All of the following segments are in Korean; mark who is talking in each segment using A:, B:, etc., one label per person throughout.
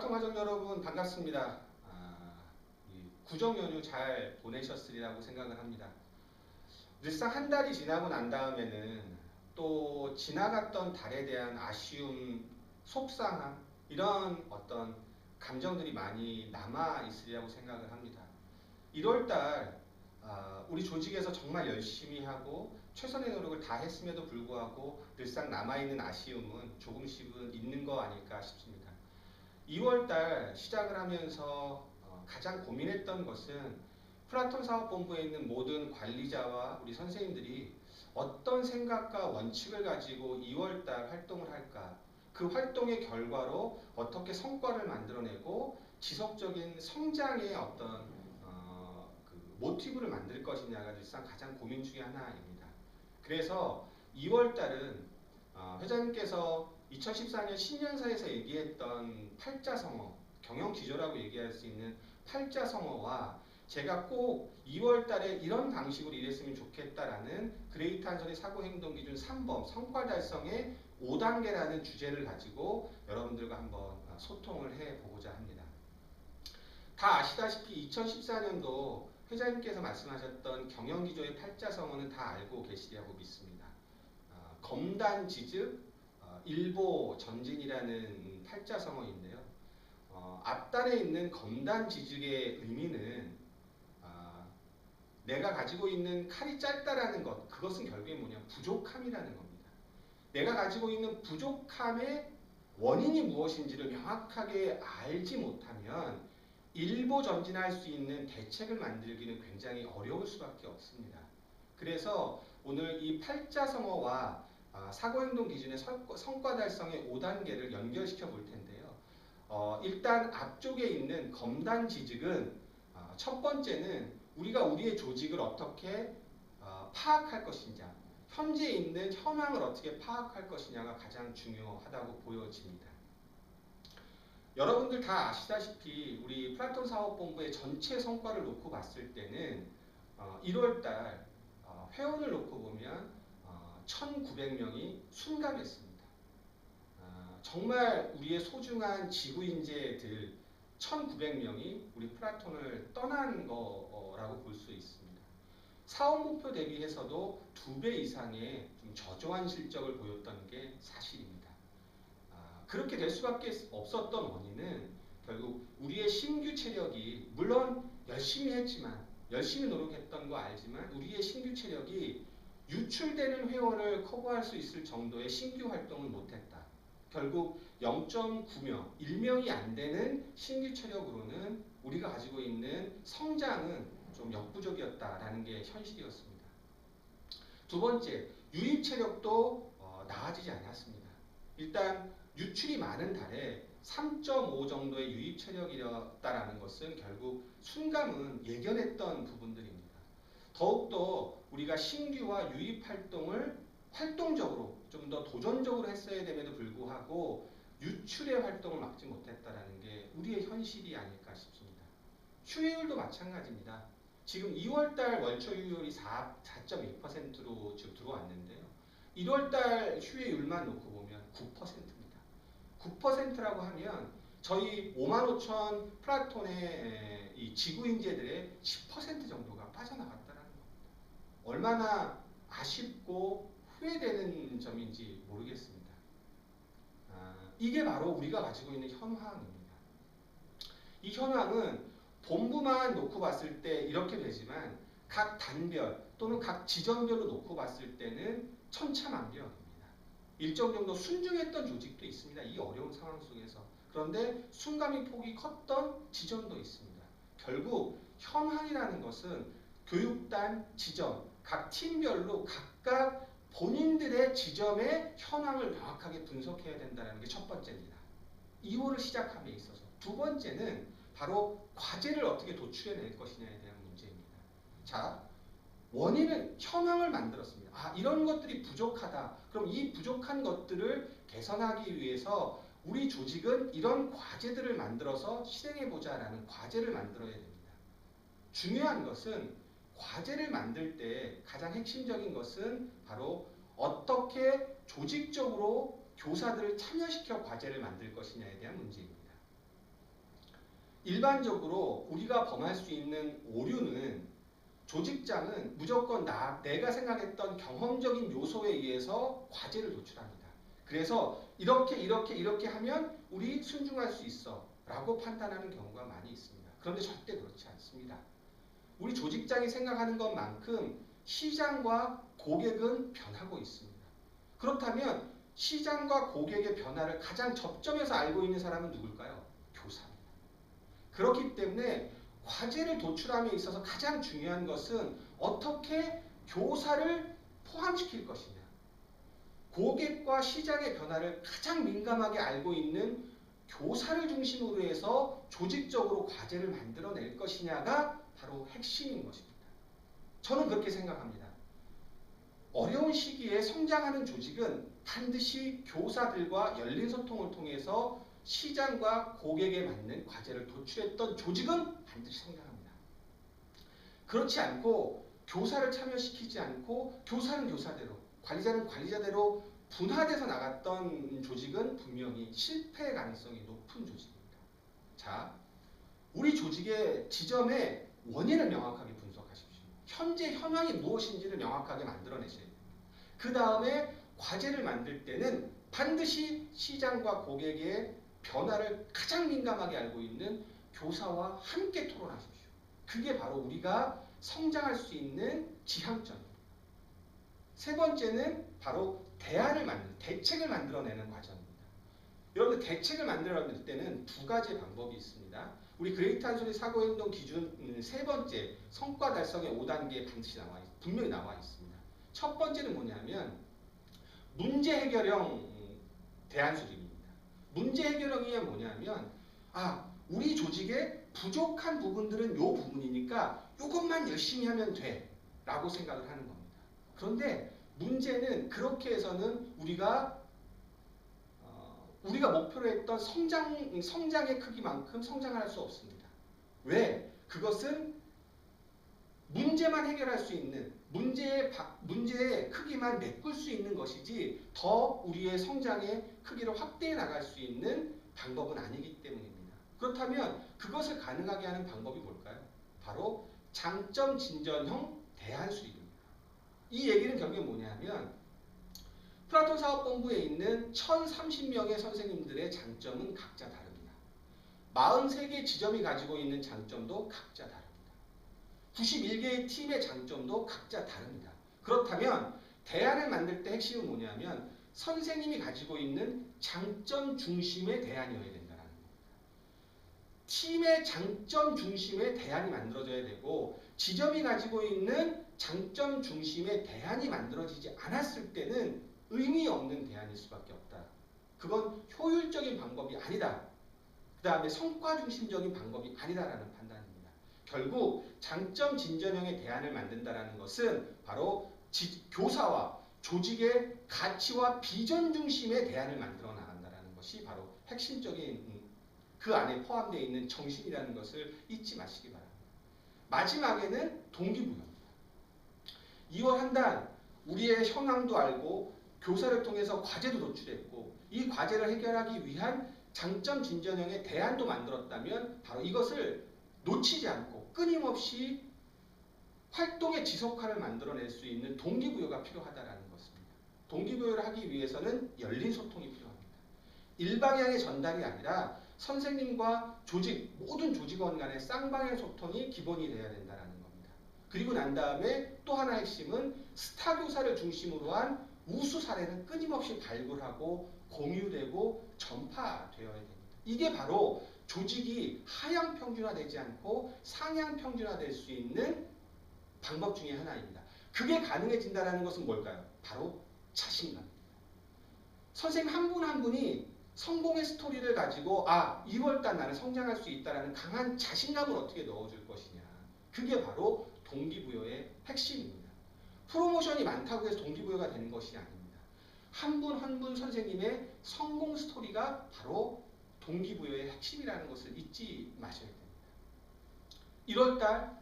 A: 플라톤가족 여러분 반갑습니다. 이 구정 연휴 잘 보내셨으리라고 생각을 합니다. 늘상 한 달이 지나고 난 다음에는 또 지나갔던 달에 대한 아쉬움, 속상함 이런 어떤 감정들이 많이 남아 있으리라고 생각을 합니다. 1월달 우리 조직에서 정말 열심히 하고 최선의 노력을 다 했음에도 불구하고 늘상 남아있는 아쉬움은 조금씩은 있는 거 아닐까 싶습니다. 2월달 시작을 하면서 가장 고민했던 것은 플라톤 사업본부에 있는 모든 관리자와 우리 선생님들이 어떤 생각과 원칙을 가지고 2월달 활동을 할까, 그 활동의 결과로 어떻게 성과를 만들어내고 지속적인 성장의 어떤 그 모티브를 만들 것이냐가 일상 가장 고민 중에 하나입니다. 그래서 2월달은 회장님께서 2014년 신년사에서 얘기했던 팔자성어, 경영기조라고 얘기할 수 있는 팔자성어와 제가 꼭 2월달에 이런 방식으로 일했으면 좋겠다라는 그레이트 한선의 사고행동기준 3번 성과 달성의 5단계라는 주제를 가지고 여러분들과 한번 소통을 해보고자 합니다. 다 아시다시피 2014년도 회장님께서 말씀하셨던 경영기조의 팔자성어는 다 알고 계시리라고 믿습니다. 검단지즉, 일보전진이라는 팔자성어인데요. 앞단에 있는 검단지즉의 의미는 내가 가지고 있는 칼이 짧다라는 것, 그것은 결국에 뭐냐? 부족함이라는 겁니다. 내가 가지고 있는 부족함의 원인이 무엇인지를 명확하게 알지 못하면 일보 전진할 수 있는 대책을 만들기는 굉장히 어려울 수밖에 없습니다. 그래서 오늘 이 팔자성어와 사고행동 기준의 성과 달성의 5단계를 연결시켜 볼 텐데요. 일단 앞쪽에 있는 검단지즉은 첫 번째는 우리가 우리의 조직을 어떻게 파악할 것이냐, 현재 있는 현황을 어떻게 파악할 것이냐가 가장 중요하다고 보여집니다. 여러분들 다 아시다시피 우리 플라톤 사업본부의 전체 성과를 놓고 봤을 때는 1월달 회원을 놓고 보면 1900명이 순감했습니다. 정말 우리의 소중한 지구인재들 1900명이 우리 플라톤을 떠난 거라고 볼 수 있습니다. 사업 목표 대비해서도 2배 이상의 좀 저조한 실적을 보였던 게 사실입니다. 그렇게 될 수밖에 없었던 원인은 결국 우리의 신규 체력이 물론 열심히 했지만 열심히 노력했던 거 알지만 우리의 신규 체력이 유출되는 회원을 커버할 수 있을 정도의 신규 활동을 못했다. 결국 0.9명, 1명이 안 되는 신규 체력으로는 우리가 가지고 있는 성장은 좀 역부족이었다라는 게 현실이었습니다. 두 번째, 유입 체력도 나아지지 않았습니다. 일단 유출이 많은 달에 3.5 정도의 유입 체력이었다라는 것은 결국 순감은 예견했던 부분들입니다. 더욱더 우리가 신규와 유입 활동을 활동적으로 좀 더 도전적으로 했어야 됨에도 불구하고 유출의 활동을 막지 못했다는 게 우리의 현실이 아닐까 싶습니다. 휴회율도 마찬가지입니다. 지금 2월달 월초 휴회율이 4.1%로 지금 들어왔는데요. 1월달 휴회율만 놓고 보면 9%입니다. 9%라고 하면 저희 55,000 플라톤의 이 지구인재들의 10% 정도가 빠져나갔다는 겁니다. 얼마나 아쉽고 후회되는 점인지 모르겠습니다. 이게 바로 우리가 가지고 있는 현황입니다. 이 현황은 본부만 놓고 봤을 때 이렇게 되지만 각 단별 또는 각 지점별로 놓고 봤을 때는 천차만별입니다. 일정 정도 순중했던 조직도 있습니다. 이 어려운 상황 속에서. 그런데 순감이 폭이 컸던 지점도 있습니다. 결국 현황이라는 것은 교육단, 지점, 각 팀별로 각각 본인들의 지점의 현황을 명확하게 분석해야 된다는 게 첫 번째입니다. 2호를 시작함에 있어서. 두 번째는 바로 과제를 어떻게 도출해낼 것이냐에 대한 문제입니다. 자, 원인은 현황을 만들었습니다. 이런 것들이 부족하다. 그럼 이 부족한 것들을 개선하기 위해서 우리 조직은 이런 과제들을 만들어서 실행해보자라는 과제를 만들어야 됩니다. 중요한 것은 과제를 만들 때 가장 핵심적인 것은 바로 어떻게 조직적으로 교사들을 참여시켜 과제를 만들 것이냐에 대한 문제입니다. 일반적으로 우리가 범할 수 있는 오류는 조직장은 무조건 내가 생각했던 경험적인 요소에 의해서 과제를 도출합니다. 그래서 이렇게 하면 우리 순종할 수 있어 라고 판단하는 경우가 많이 있습니다. 그런데 절대 그렇지 않습니다. 우리 조직장이 생각하는 것만큼 시장과 고객은 변하고 있습니다. 그렇다면 시장과 고객의 변화를 가장 접점에서 알고 있는 사람은 누굴까요? 교사입니다. 그렇기 때문에 과제를 도출함에 있어서 가장 중요한 것은 어떻게 교사를 포함시킬 것이냐. 고객과 시장의 변화를 가장 민감하게 알고 있는 교사를 중심으로 해서 조직적으로 과제를 만들어낼 것이냐가 바로 핵심인 것입니다. 저는 그렇게 생각합니다. 어려운 시기에 성장하는 조직은 반드시 교사들과 열린 소통을 통해서 시장과 고객에 맞는 과제를 도출했던 조직은 반드시 성장합니다. 그렇지 않고 교사를 참여시키지 않고 교사는 교사대로, 관리자는 관리자대로 분화돼서 나갔던 조직은 분명히 실패 가능성이 높은 조직입니다. 자, 우리 조직의 지점의 원인을 명확하게 분석하십시오. 현재 현황이 무엇인지를 명확하게 만들어내셔야 됩니다. 그 다음에 과제를 만들 때는 반드시 시장과 고객의 변화를 가장 민감하게 알고 있는 교사와 함께 토론하십시오. 그게 바로 우리가 성장할 수 있는 지향점입니다. 세 번째는 바로 대책을 만들어내는 과정입니다. 여러분들 대책을 만들어낼 때는 두 가지 방법이 있습니다. 우리 그레이트 한솔의 사고행동 기준 세 번째 성과 달성의 5단계에 반드시 분명히 나와 있습니다. 첫 번째는 뭐냐면 문제 해결형 대안 수립입니다. 문제 해결형이 뭐냐면 우리 조직의 부족한 부분들은 요 부분이니까 요것만 열심히 하면 돼 라고 생각을 하는 겁니다. 그런데 문제는 그렇게 해서는 우리가 목표로 했던 성장의 크기만큼 성장할 수 없습니다. 왜? 그것은 문제만 해결할 수 있는 문제의 크기만 메꿀 수 있는 것이지 더 우리의 성장의 크기를 확대해 나갈 수 있는 방법은 아니기 때문입니다. 그렇다면 그것을 가능하게 하는 방법이 뭘까요? 바로 장점 진전형 대안 수립입니다. 이 얘기는 결국에 뭐냐면 플라톤 사업본부에 있는 1030명의 선생님들의 장점은 각자 다릅니다. 43개 지점이 가지고 있는 장점도 각자 다릅니다. 91개의 팀의 장점도 각자 다릅니다. 그렇다면 대안을 만들 때 핵심은 뭐냐면 선생님이 가지고 있는 장점 중심의 대안이어야 된다는 겁니다. 팀의 장점 중심의 대안이 만들어져야 되고 지점이 가지고 있는 장점 중심의 대안이 만들어지지 않았을 때는 의미 없는 대안일 수밖에 없다. 그건 효율적인 방법이 아니다. 그 다음에 성과 중심적인 방법이 아니다라는 판단입니다. 결국 장점 진전형의 대안을 만든다는 것은 바로 교사와 조직의 가치와 비전 중심의 대안을 만들어 나간다는 것이 바로 핵심적인 그 안에 포함되어 있는 정신이라는 것을 잊지 마시기 바랍니다. 마지막에는 동기부여입니다. 2월 한 달 우리의 현황도 알고 교사를 통해서 과제도 도출했고 이 과제를 해결하기 위한 장점 진전형의 대안도 만들었다면 바로 이것을 놓치지 않고 끊임없이 활동의 지속화를 만들어낼 수 있는 동기부여가 필요하다는 것입니다. 동기부여를 하기 위해서는 열린 소통이 필요합니다. 일방향의 전달이 아니라 선생님과 모든 조직원 간의 쌍방향 소통이 기본이 되어야 된다는 겁니다. 그리고 난 다음에 또 하나 핵심은 스타 교사를 중심으로 한 우수 사례는 끊임없이 발굴하고 공유되고 전파되어야 됩니다. 이게 바로 조직이 하향 평준화되지 않고 상향 평준화될 수 있는 방법 중에 하나입니다. 그게 가능해진다는 것은 뭘까요? 바로 자신감입니다. 선생님 한 분 한 분이 성공의 스토리를 가지고 2월달 나는 성장할 수 있다는 강한 자신감을 어떻게 넣어줄 것이냐. 그게 바로 동기부여의 핵심입니다. 프로모션이 많다고 해서 동기부여가 되는 것이 아닙니다. 한 분 한 분 선생님의 성공 스토리가 바로 동기부여의 핵심이라는 것을 잊지 마셔야 됩니다. 1월달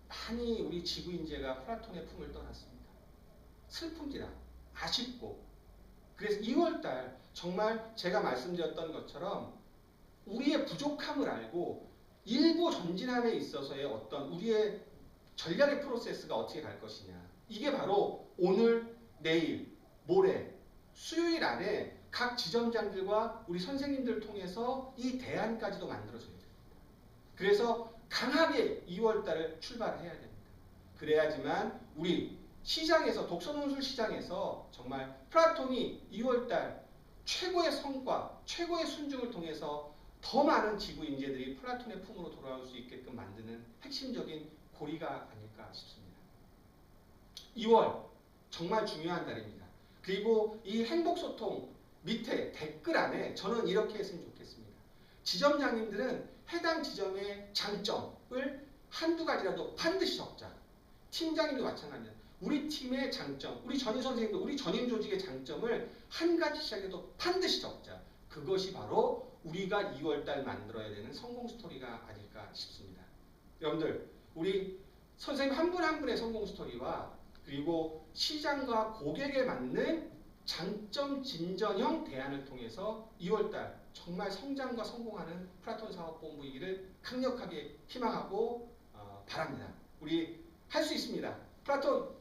A: 많이 우리 지구인재가 플라톤의 품을 떠났습니다. 슬픕니다. 아쉽고. 그래서 2월달 정말 제가 말씀드렸던 것처럼 우리의 부족함을 알고 일부 전진함에 있어서의 어떤 우리의 전략의 프로세스가 어떻게 갈 것이냐. 이게 바로 오늘, 내일, 모레, 수요일 안에 각 지점장들과 우리 선생님들을 통해서 이 대안까지도 만들어져야 됩니다. 그래서 강하게 2월달을 출발해야 됩니다. 그래야지만 우리 시장에서, 독서논술 시장에서 정말 플라톤이 2월달 최고의 성과, 최고의 순증을 통해서 더 많은 지구 인재들이 플라톤의 품으로 돌아올 수 있게끔 만드는 핵심적인 고리가 아닐까 싶습니다. 2월 정말 중요한 달입니다. 그리고 이 행복소통 밑에 댓글 안에 저는 이렇게 했으면 좋겠습니다. 지점장님들은 해당 지점의 장점을 한두 가지라도 반드시 적자. 팀장님도 마찬가지입니다. 우리 팀의 장점, 우리 전임 선생님도 우리 전임 조직의 장점을 한 가지씩이라도 반드시 적자. 그것이 바로 우리가 2월달 만들어야 되는 성공 스토리가 아닐까 싶습니다. 여러분들, 우리 선생님 한 분 한 분의 성공 스토리와 그리고 시장과 고객에 맞는 장점 진전형 대안을 통해서 2월달 정말 성장과 성공하는 플라톤 사업본부이기를 강력하게 희망하고 바랍니다. 우리 할 수 있습니다. 플라톤